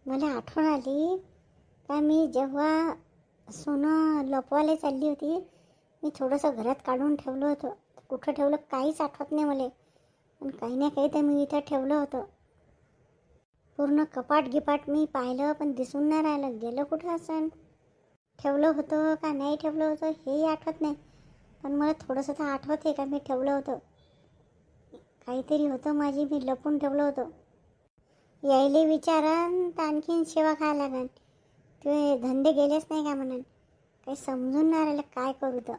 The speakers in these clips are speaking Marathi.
मला आठवण आली का मी जेव्हा सोनं लपवायला चालली होती, मी थोडंसं घरात काढून ठेवलं होतं. कुठं ठेवलं काहीच आठवत नाही मला, पण काही ना काही तर मी इथं ठेवलं होतं. पूर्ण कपाट गिपाट मी पाहिलं पण दिसून नाही राहिलं. गेलं कुठं असं? ठेवलं होतं का नाही ठेवलं होतं हेही आठवत नाही, पण मला थोडंसं तर आठवते का मी ठेवलं होतं. काहीतरी होतं माझी, मी लपून ठेवलं होतं. यायले विचारन तर आणखीन सेवा खायला लागन. ते धंदे गेलेच नाही का म्हणून काही समजून नाही राहिलं काय करू. तर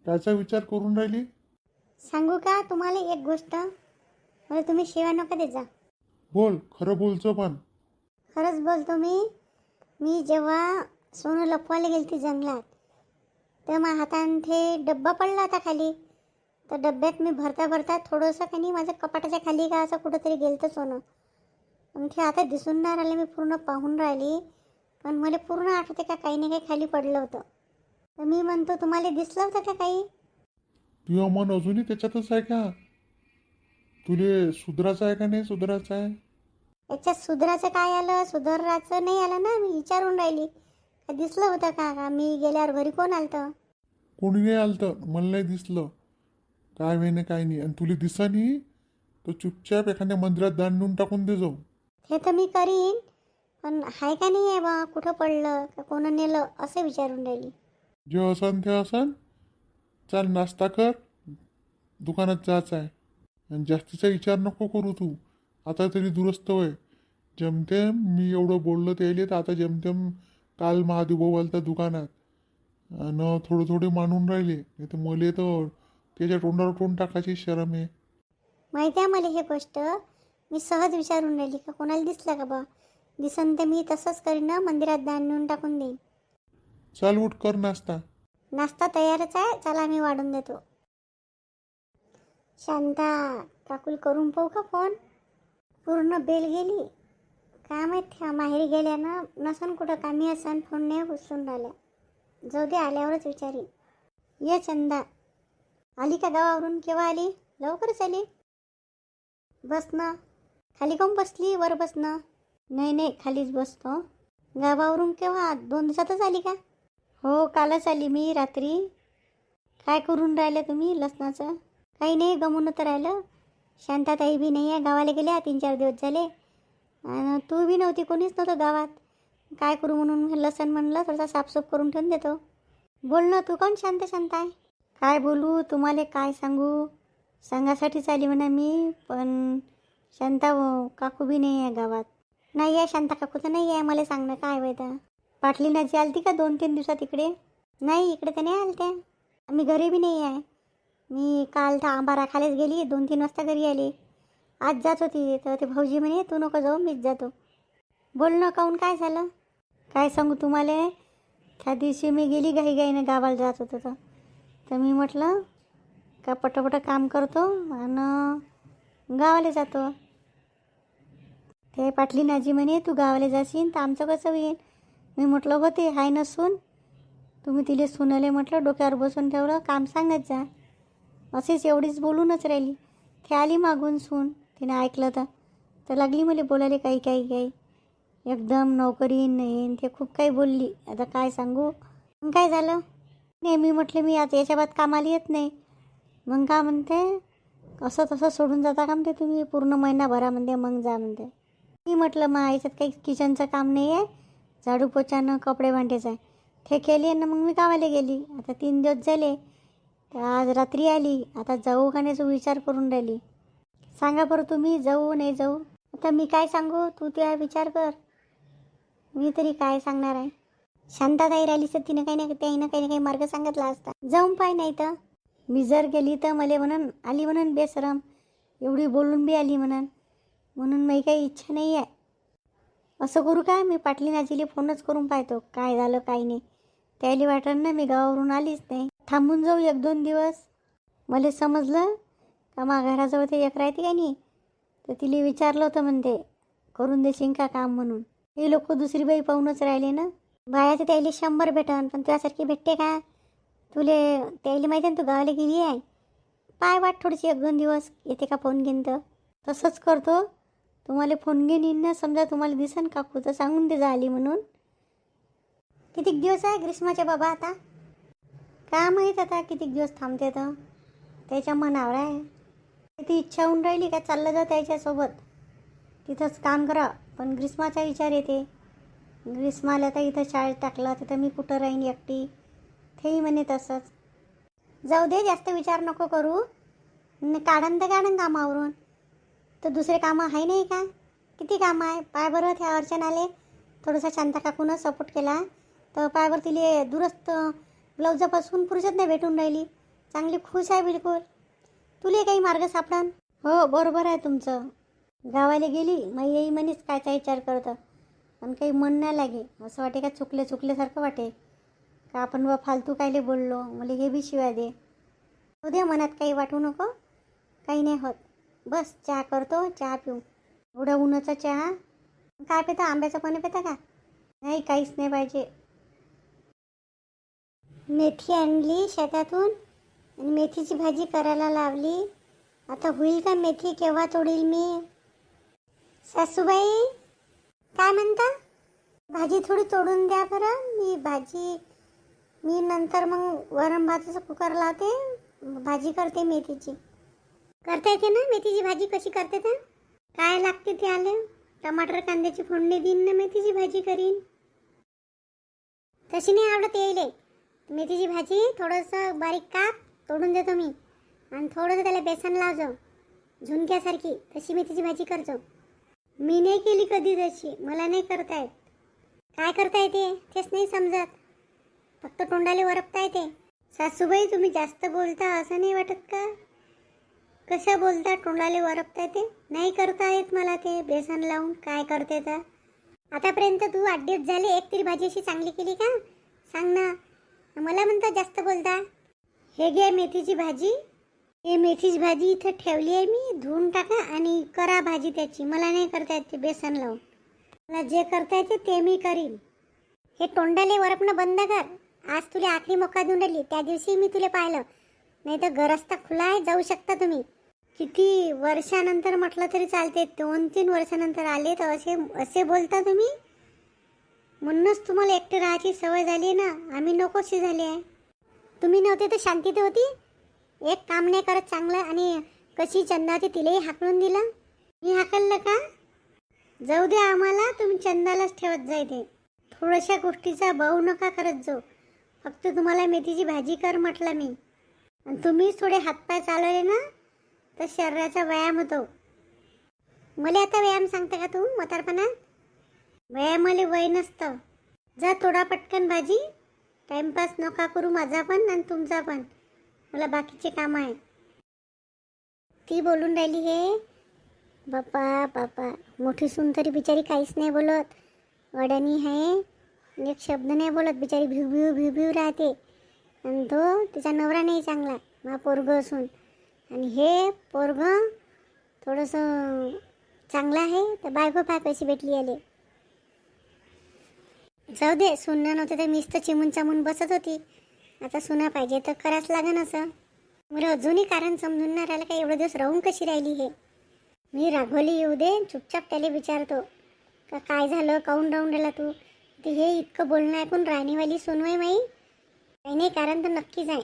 त्याचा विचार करून राहिली? सांगू का तुम्हाला एक गोष्ट? मला तुम्ही सेवा नका देत जा. बोल, खरं बोलचं पण. खरंच बोलतो मी जेव्हा सोनं लपवायला गेलती जंगलात, तर माझ्या हाताने ते डब्बा पडला होता खाली. तर डब्यात मी भरता भरता थोडंसं काही नाही माझ्या कपाटाच्या खाली का असं कुठंतरी गेलं तर सोनं. पण ते आता दिसून नाही राहिले, मी पूर्ण पाहून राहिली, पण मला पूर्ण आठवते का काही ना काही खाली पडलं होतं. तर मी म्हणतो तुम्हाला दिसलं होतं का काही? तुझं मन अजूनही त्याच्यातच आहे का? तुले सुधराचं आहे का नाही सुधराचं आहे? याच्यात सुधाराचं काय आलं? सुधाराचं नाही आलं ना, मी विचारून राहिली का दिसलं होतं का मी गेल्यावर घरी कोण आलतं? कोणी नाही आलतं, मला नाही दिसलं. काय वेणे काय नाही. आणि तुला दिसानी तर चुपचाप एखाद्या मंदिरात दान देऊन टाकून दे जाऊ. हे तर मी करीन, पण आहे का नाही आहे बा, कुठं पडलं का कोण नेलं असं विचारून राहिली. जे असन ते असन. चाल नाश्ता कर, दुकानात जायचं आहे. आणि जास्तीचा विचार नको करू तू. आता तरी दुरुस्त होय. जमतेम मी एवढं बोललो त्याले तर आता जमतेम काल महादेव भाऊ आलता दुकानात आणि थोडे थोडे मानून राहिले. नाही तर मले तर त्याच्या तोंडावर तोंड टाकायची शरम आहे. माहिती आहे मला हे गोष्ट, मी सहज विचारून राहिली का कोणाला दिसलं का बा. दिसन तर मी तसंच करीन ना, मंदिरात दान नेऊन टाकून देईन. चाल उठ कर नाश्ता. नाश्ता तयारच आहे, चला मी वाढून देतो. शांता काकूल करून पाहू का फोन? पूर्ण बेल गेली. काय माहीत माहेरी गेल्या ना, नसन कुठं कामी असन, फोन नाही उचलून राहिल्या. जाऊ दे, आल्यावरच विचारी. ये चंदा, आली का गावावरून? केव्हा आली? लवकरच आली. बस ना. खाली काऊन बसली? वर बस ना. नाही नाही, खालीच बसतो. गावावरून केव्हा? 2 दिवसातच आली का? हो, कालच आली मी रात्री. काय करून राहिले तुम्ही? लसणाचं काही नाही, गमून तर राहिलं. शांताताई बी नाही आहे, गावाला गेल्या 3-4 दिवस झाले. आणि तू बी नव्हती, कोणीच नव्हतं गावात. काय करू म्हणून लसण म्हणलं थोडासा साफसूफ करून ठेवून देतो. बोल ना, तू कोण शांत शांत आहे? काय बोलू तुम्हाला, काय सांगू? सांगासाठीच आली म्हणा मी, पण शांता काकू बी नाही आहे गावात. नाही आहे शांता काकू तर नाही आहे, मला सांगणं काय वेळा. पाटलीनाची आलती का 2-3 दिवसात इकडे? नाही, इकडे तर नाही आलत्या. मी घरी बी नाही आहे. मी काल तर आंबा राखायलाच गेली, 2-3 वाजता घरी आली. आज जात होती तर ते भाऊजी म्हणे तू नको जाऊ, मीच जातो. बोल ना, काहून काय झालं? काय सांगू तुम्हाला, त्या दिवशी मी गेली घाईघाईनं गावाला जात होतं तर मी म्हटलं का पटापट काम करतो आणि गावाला जातो. ते पाटली नाजी म्हणे तू गावाला जाशील तर आमचं कसं होईल? मी म्हटलं होते हाय नसून, तुम्ही तिले सुनले म्हटलं डोक्यावर बसून ठेवलं, काम सांगत जा. असेच एवढीच बोलूनच राहिली. ते आली मागून सून, तिने ऐकलं तर लागली मला बोलायला काही एकदम नोकरी नाही ते खूप काही बोलली. आता काय सांगू? मग काय झालं? नाही, मी म्हटलं मी आता याच्या बाद कामाला येत नाही. मग का म्हणते, असं तसं सोडून जाता का म्हणते तुम्ही पूर्ण महिनाभरामध्ये, मग जा म्हणते. मी म्हटलं मग याच्यात काही किचनचं काम नाही आहे, झाडू पोछानं कपडे भांडेच आहे, ते केली ना. मग मी गावाला गेली. आता 3 दिवस झाले, तर आज रात्री आली. आता जाऊ का नाही विचार करून राहिली. सांगा बरं तुम्ही, जाऊ नाही जाऊ? आता मी काय सांगू, तू त्या विचार कर. मी तरी काय सांगणार आहे? शांताताई राहिली तर तिनं काही ना काही मार्ग सांगितला असता. जाऊन पाय, नाही तर मी जर गेली तर मला म्हणून आली म्हणून बेसरम, एवढी बोलून बी आली म्हणून मी काही इच्छा नाही आहे. असं करू का, मी पाटली नाजीला फोनच करून पाहतो काय झालं काय नाही. त्याला वाटण ना मी गावावरून आलीच नाही, थांबून जाऊ 1-2 दिवस. मला समजलं का मा घराजवळ ते एक राहते का नाही, तर तिला विचारलं होतं म्हणते करून देशील का काम म्हणून. हे लोक दुसरी बाई पाहूनच राहिले ना. बायाचं त्याला 100 भेटन, पण त्यासारखी भेटते का तुले? त्याला माहिती आहे तू गावाला गेली आहे. पाय वाट थोडीशी 1-2 दिवस, येते का फोन घेऊन तर तसंच करतो. तुम्हाला फोन घेऊन येईन ना, समजा तुम्हाला दिसन काकू तर सांगून दे जा आली म्हणून. किती दिवस आहे ग्रीष्माच्या बाबा आता? का माहीत आता किती दिवस थांबते तर. त्याच्या मनावर आहे. ती इच्छा होऊन राहिली का चाललं जा त्याच्यासोबत, तिथंच काम करा. पण ग्रीष्माचा विचार येते. ग्रीष्माला तर इथं शाळेत टाकलं, तिथं मी कुठं राहीन एकटी. तेही म्हणे तसंच. जाऊ दे, जास्त विचार नको करू. काढन तर काढन कामावरून. तर दुसरे कामं आहे नाही का? किती कामं आहे. पाय बरं त्या अर्चनाले थोडंसं शांता काकूनं सपोर्ट केला तर पायवर तिले दुरुस्त ब्लाऊजापासून फुरसत नाही भेटून राहिली. चांगली खुश आहे बिलकुल. तुले काही मार्ग सापडन. हो बरोबर आहे तुमचं. गावाला गेली मग येई म्हणेच कायचा विचार करतं. पण काही मन नाही लागे. असं वाटे का चुकल्यासारखं वाटे का आपण बा फालतू कायले बोललो. मला हे बी शिवाय दे. उद्या मनात काही वाटू नको. काही नाही होत. बस चहा करतो, चहा पिऊ. एवढा उन्हाचा चहा. काय पिता? आंब्याचं पाणी पिता का? नाही, काहीच नाही पाहिजे. मेथी आणली शेतातून आणि मेथीची भाजी करायला लावली. आता होईल का मेथी? केव्हा तोडील मी? सासूबाई काय म्हणता? भाजी थोडी तोडून द्या बरं. मी नंतर मग वरण भाताचं कुकर लावते. भाजी करते मेथीची. करता येते ना मेथीची भाजी? कशी करते तर? काय लागते ते आले? टमाटर कांद्याची फोडणी देईन ना, मेथीची भाजी करीन. तशी नाही आवडत येईल. मेथीची भाजी थोडंसं बारीक काप, तोडून देतो मी. आणि थोडंसं त्याला बेसन लावजो झुणक्यासारखी. तशी मेथीची भाजी करजो. मी नाही केली कधी तशी. मला नाही करता येत. काय करता येते तेच नाही समजत. फक्त तोंडाले वरपता येते. सासूबाई तुम्ही जास्त बोलता असं नाही वाटत का? कसं बोलता? तोंडाले वरपता येते. नाही करता येत मला ते बेसन लावून. काय करते तर? आतापर्यंत तू 8 दिवस झाले एक तरी भाजी अशी चांगली केली का? सांग ना. मला म्हणता जास्त बोलता. हे घे मेथीची भाजी. हे मेथीची भाजी इथं ठेवली आहे मी. धुवून टाका आणि करा भाजी त्याची. मला नाही करता येत ते बेसन लावून. मला जे करता येते ते मी करीन. हे तोंडाले वरपणं बंद कर. आज तुला आखरी मोका देऊन राहिली. त्या दिवशी मी तुला पाहिलं. नाही तर घर रस्ता खुला आहे, जाऊ शकता तुम्ही. किती वर्षानंतर म्हटलं तरी चालते. 2-3 वर्षानंतर आले तर असे बोलता तुम्ही. म्हणूनच तुम्हाला एकटे राहायची सवय झाली ना. आम्ही नकोशी झाली आहे. तुम्ही नव्हते तर शांती तर होती. एक काम नाही करत चांगलं. आणि कशी चंदा होती तिलाही हाकलून दिलं. मी हाकललं का? जाऊ द्या आम्हाला. तुम्ही चंदालाच ठेवत जाय. ते थोड्याशा गोष्टीचा भाऊ नका करत जाऊ. फक्त तुम्हाला मेथीची भाजी कर म्हटलं मी. आणि तुम्हीच थोडे हातपाय चालवले ना तर शरीराचा व्यायाम होतो. मला आता व्यायाम सांगते का तू म्हातारपणात? व्यायामाला वय नसतं. जा तोडा पटकन भाजी. टाइमपास नका करू माझा पण आणि तुमचा पण. मला बाकीचे काम आहे. ती बोलून राहिली हे. बापा मोठी सून तरी बिचारी काहीच नाही बोलत. वड्यानी आहे. एक शब्द नाही बोलत. बिचारी भिव राहते. आणि तो तिचा नवरा नाही चांगला. मा पोरगं असून. आणि हे पोरगं थोडंसं चांगलं आहे. तर बायको पाय कशी भेटली आले. जाऊ दे. सुना नव्हते तर मीच तर चिमून चामून बसत होती. आता सुना पाहिजे तर करावंच लागेल असं. मला अजूनही कारण समजून नाही राहिलं का एवढे दिवस राहून कशी राहिली हे. मी राघवली येऊ दे. चुपचाप त्याला विचारतो का काय झालं, काहून राहून राहिला तू. ते हे इतकं बोलणं ऐकून राणीवाली सुनवाई माई काही नाही कारण तर नक्कीच आहे.